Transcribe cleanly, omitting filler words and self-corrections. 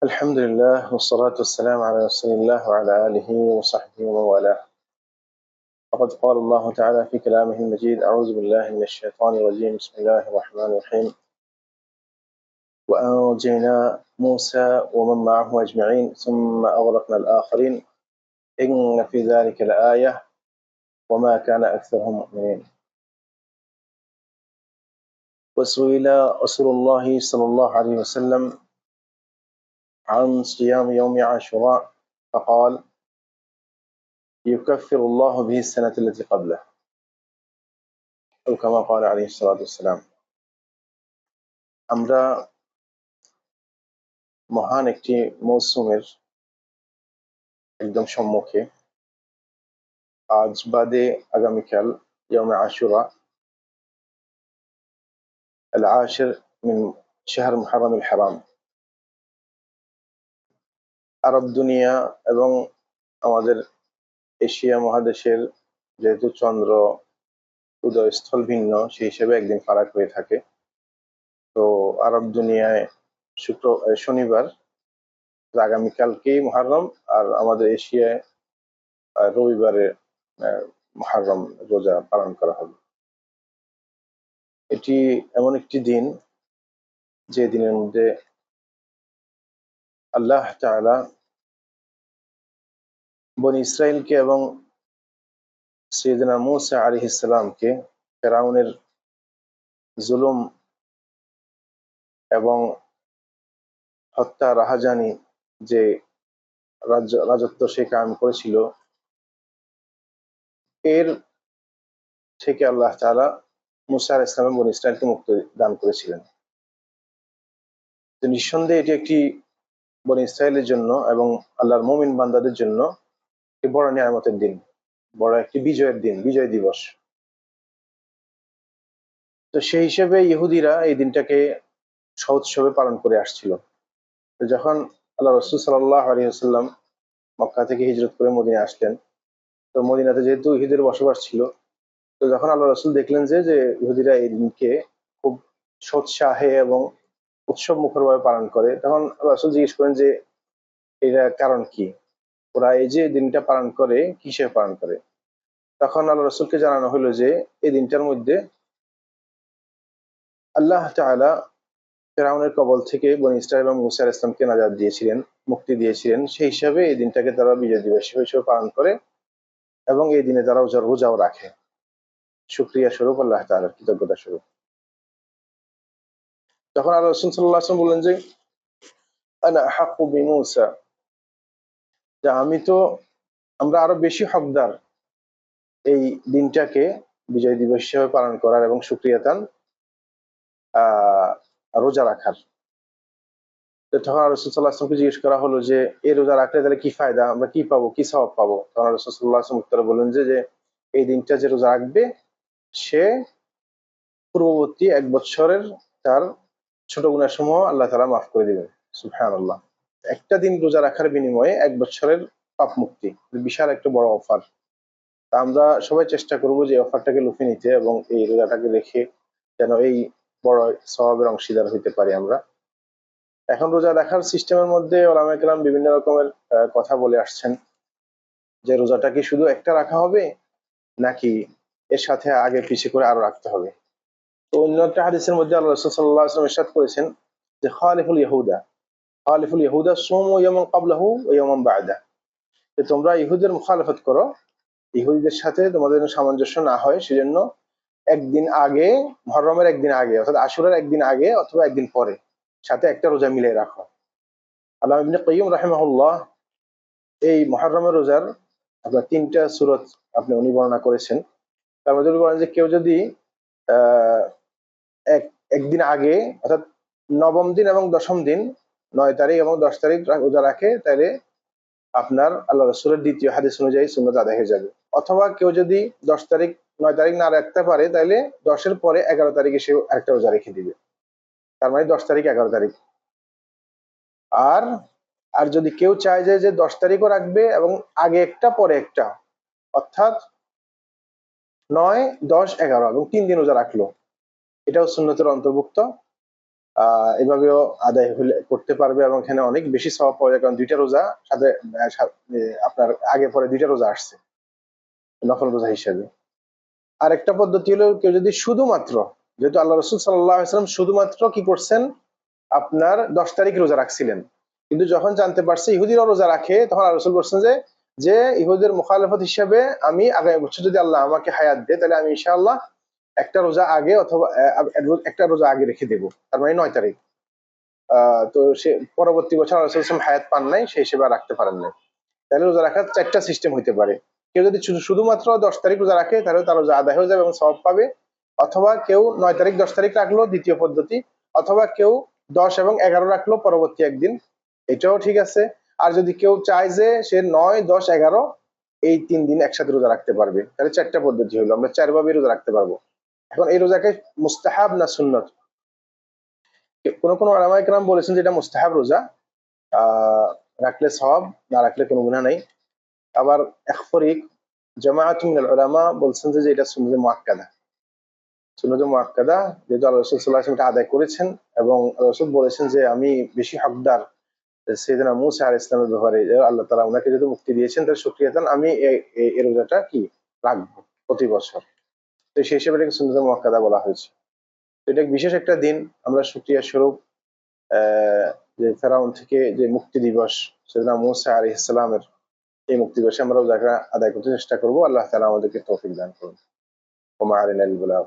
الحمد لله والصلاة والسلام على رسول الله وعلى آله وصحبه ومن والاه. فقد قال الله تعالى في كلامه المجيد: أعوذ بالله من الشيطان الرجيم. بسم الله الرحمن الرحيم. وأنجينا موسى ومن معه أجمعين ثم أغرقنا الآخرين إن في ذلك لآية وما كان أكثرهم مؤمنين. وسئل رسول الله صلى الله عليه وسلم عن صيام يوم عاشوراء فقال: يكفر الله به السنة التي قبله، أو كما قال عليه الصلاة والسلام. আমরা মহান একটি মৌসুমের একদম সম্মুখে। আজ বাদে আগামীকাল ইয়মে আশুরা, আল আশির মিন শাহর মুহররম আল হারাম। আরব দুনিয়া এবং আমাদের এশিয়া মহাদেশের যেহেতু চন্দ্র উদয়স্থল ভিন্ন, সেই হিসেবে একদিন ফারাক হয়ে থাকে। তো আরব দুনিয়ায় শনিবার, আগামীকালকেই মুহররম, আর আমাদের এশিয়ায় রবিবারে মুহররম রোজা পালন করা হবে। এটি এমন একটি দিন যে দিনের মধ্যে আল্লাহ তাআলা বনি ইসরাইলকে এবং সাইয়েদনা মূসা আলাইহিস সালামকে ফেরাউনের জুলুম এবং হত্যা রাহাজানি যে রাজত্ব সে কায়েম করেছিল, এর থেকে আল্লাহ তাআলা মূসা আলাইহিস সালাম বনি ইসরাইলকে মুক্তি দান করেছিলেন। তো নিঃসন্দেহে এটি একটি বনি ইসরাইলের জন্য এবং আল্লাহর মুমিন বান্দাদের জন্য একটি বড় নিয়ামতের দিন, বড় একটি বিজয়ের দিন, বিজয় দিবস। তো সেই হিসেবে ইহুদিরা এই দিনটাকে সউৎসবে পালন করে আসছিল। তো যখন আল্লাহ রাসূল সাল্লাল্লাহু আলাইহি ওয়াসাল্লাম মক্কা থেকে হিজরত করে মদিনায় আসলেন, তো মদিনাতে যেহেতু ইহুদির বসবাস ছিল, তো যখন আল্লাহ রাসূল দেখলেন যে ইহুদিরা এই দিনকে খুব সোৎসাহে এবং উৎসব মুখরভাবে পালন করে, তখন আল্লাহ রাসূল জিজ্ঞেস করেন যে এটার কারণ কি, ওরা এই যে দিনটা পালন করে কিসে পালন করে। তখন আল্লাহ রাসূলকে জানানো হলো যে এই দিনটার মধ্যে আল্লাহ তাআলা ফেরাউনের কবল থেকে বনী ইসরাইল এবং মূসা আলাইহিস সালামকে নাজাত দিয়েছিলেন, মুক্তি দিয়েছিলেন। সেই হিসাবে এই দিনটাকে তারা বিজয় দিবস হিসেবে পালন করে এবং এই দিনে তারা রোজাও রাখে, শুকরিয়া স্বরূপ, আল্লাহ তাআলার কৃতজ্ঞতা স্বরূপ। তখন আল্লাহ রাসূল সাল্লাল্লাহু আলাইহি ওয়াসাল্লাম বললেন যে আনা আহাক্কু বিমূসা, যে আমরা আরো বেশি হকদার এই দিনটাকে বিজয় দিবস হিসেবে পালন করার এবং শুকরিয়াতান রোজা রাখার। তখন রাসূল সাল্লাল্লাহু আলাইহি ওয়াসাল্লামকে জিজ্ঞেস করা হলো যে এই রোজা রাখলে তাহলে কি ফায়দা, আমরা কি পাবো, কি সওয়াব পাবো। তখন রাসূল সাল্লাল্লাহু আলাইহি ওয়াসাল্লাম উত্তরে বললেন যে এই দিনটা যে রোজা রাখবে সে পূর্ববর্তী 1 বছরের তার ছোট গুনাহসমূহ আল্লাহ তাআলা মাফ করে দিবেন। সুবহানাল্লাহ। একটা দিন রোজা রাখার বিনিময়ে 1 বছরের পাপ মুক্তি, বিশাল একটা বড় অফার। তা আমরা সবাই চেষ্টা করব যে অফারটাকে লুফে নিতে এবং এই রোজাটাকে রেখে যেন এই বড় সওয়াবের অংশীদার হইতে পারি আমরা। এখন রোজা রাখার সিস্টেমের মধ্যে ওলামায়ে কেরাম বিভিন্ন রকমের কথা বলে আসছেন যে রোজাটা কি শুধু একটা রাখা হবে নাকি এর সাথে আগে পিছে করে আরো রাখতে হবে। তো অন্য একটা হাদিসের মধ্যে আল্লাহ রাসূল সাল্লাল্লাহু আলাইহি ওয়াসাল্লাম ইরশাদ করেছেন যে খালিফুল ইয়াহুদা সুমু ইয়াওমান ক্বাবলাহু ওয়া ইয়াওমান বা'দা, যে তোমরা ইহুদের মুখালাফত করো, ইহুদিদের সাথে তোমাদের যেন সামঞ্জস্য না হয়, সেজন্য একদিন আগে, মুহররমের একদিন আগে অর্থাৎ আশুরার একদিন আগে অথবা একদিন পরে সাথে একটা রোজা মিলিয়ে রাখো। আল্লামা ইবনে কাইয়্যিম রাহিমাহুল্লাহ এই মুহররমের রোজার আপনার 3টা সূরত উনি বর্ণনা করেছেন। তার মধ্যে বলেন যে কেউ যদি একদিন আগে অর্থাৎ নবম দিন এবং দশম দিন, 9 তারিখ এবং 10 তারিখ রোজা রাখে, তাহলে আপনার আল্লাহ রাসূলের দ্বিতীয় হাদিস অনুযায়ী সুন্নাত আদায় হয়ে যাবে। অথবা কেউ যদি 10 তারিখ 9 তারিখ না রাখতে পারে, তাহলে 10-এর পরে 11 তারিখে সে আরেকটা রোজা রেখে দিবে। তার মানে 10 তারিখ 11 তারিখ। আর আর যদি কেউ চায় যে 10 তারিখও রাখবে এবং আগে একটা পরে একটা, অর্থাৎ 9, 10, 11 এবং 3 দিন রোজা রাখলো, এটাও সুন্নতের অন্তর্ভুক্ত। এভাবেও আদায় হলে করতে পারবে এবং এখানে অনেক বেশি সওয়াব পাওয়া যায়, কারণ দুইটা রোজা সাথে আপনার আগে পরে দুইটা রোজা আসছে নফল রোজা হিসেবে। আরেকটা পদ্ধতি হলো কেউ যদি শুধুমাত্র, যেহেতু আল্লাহ রসুল সাল্লাল্লাহু আলাইহি ওয়াসাল্লাম শুধুমাত্র কি করছেন, আপনার 10 তারিখ রোজা রাখছিলেন, কিন্তু যখন জানতে পারছে ইহুদিরাও রোজা রাখে, তখন আল্লাহ রসুল বলছেন যে ইহুদের মুখালফত হিসেবে আমি আগামী বছর যদি আল্লাহ আমাকে হায়াত দেয়, তাহলে আমি ইনশাআল্লাহ একটা রোজা আগে অথবা একটা রোজা আগে রেখে দেবো, তার মানে 9 তারিখ। তো সে পরবর্তী বছর আল্লাহ রসুল হায়াত পান নাই, সেই হিসেবে আর রাখতে পারেন নাই। তাহলে রোজা রাখার 4টা সিস্টেম হইতে পারে। কেউ যদি শুধুমাত্র 10 তারিখ রোজা রাখে, তাহলে তার রোজা আদায় হয়ে যাবে এবং সওয়াব পাবে। অথবা কেউ 9 তারিখ 10 তারিখ রাখলো, দ্বিতীয় পদ্ধতি। অথবা কেউ 10 এবং 11 রাখলো পরবর্তী একদিন, এটাও ঠিক আছে। আর যদি কেউ চায় যে সে 9, 10, 11 এই 3 দিন একসাথে রোজা রাখতে পারবে, তাহলে 4টা পদ্ধতি হলো, আমরা 4 ভাবে রোজা রাখতে পারবো। এখন এই রোজাকে মুস্তাহাব না সুন্নত, কোন উলামায়ে কেরাম বলেছেন যে এটা মুস্তাহাব রোজা, রাখলে সওয়াব, না রাখলে কোনো গুনাহ নাই। আবার এক ফরিক জামাআত মিনাল উলামা বলছেন যে এটা সুন্নাতে মুআক্কাদা। সুন্নাতে মুআক্কাদা, যেহেতু আল্লাহ রাসূল সাল্লাল্লাহু আলাইহি ওয়াসাল্লাম এটা আদায় করেছেন এবং রাসূল বলেছেন যে আমি বেশি হকদার সাইয়েদনা মূসা আলাইহিস সালামের ব্যাপারে, আল্লাহ তাআলা ওনাকে যেহেতু মুক্তি দিয়েছেন, তার শুকরিয়াতান আমি এই রোজাটা কি রাখবো প্রতি বছর। তো সেই হিসেবে এটাকে সুন্নাতে মুআক্কাদা বলা হয়েছে। তো এটা বিশেষ একটা দিন, আমরা শুকরিয়া স্বরূপ যে ফেরাউন থেকে যে মুক্তি দিবস সাইয়েদনা মূসা আলাইহিস সালামের, এই মুক্তি দিবসে আমরা রোজাটা আদায় করতে চেষ্টা করবো। আল্লাহ তাআলা আমাদেরকে তৌফিক দান করুন। ওমা আলাইনা ইল বালাগ।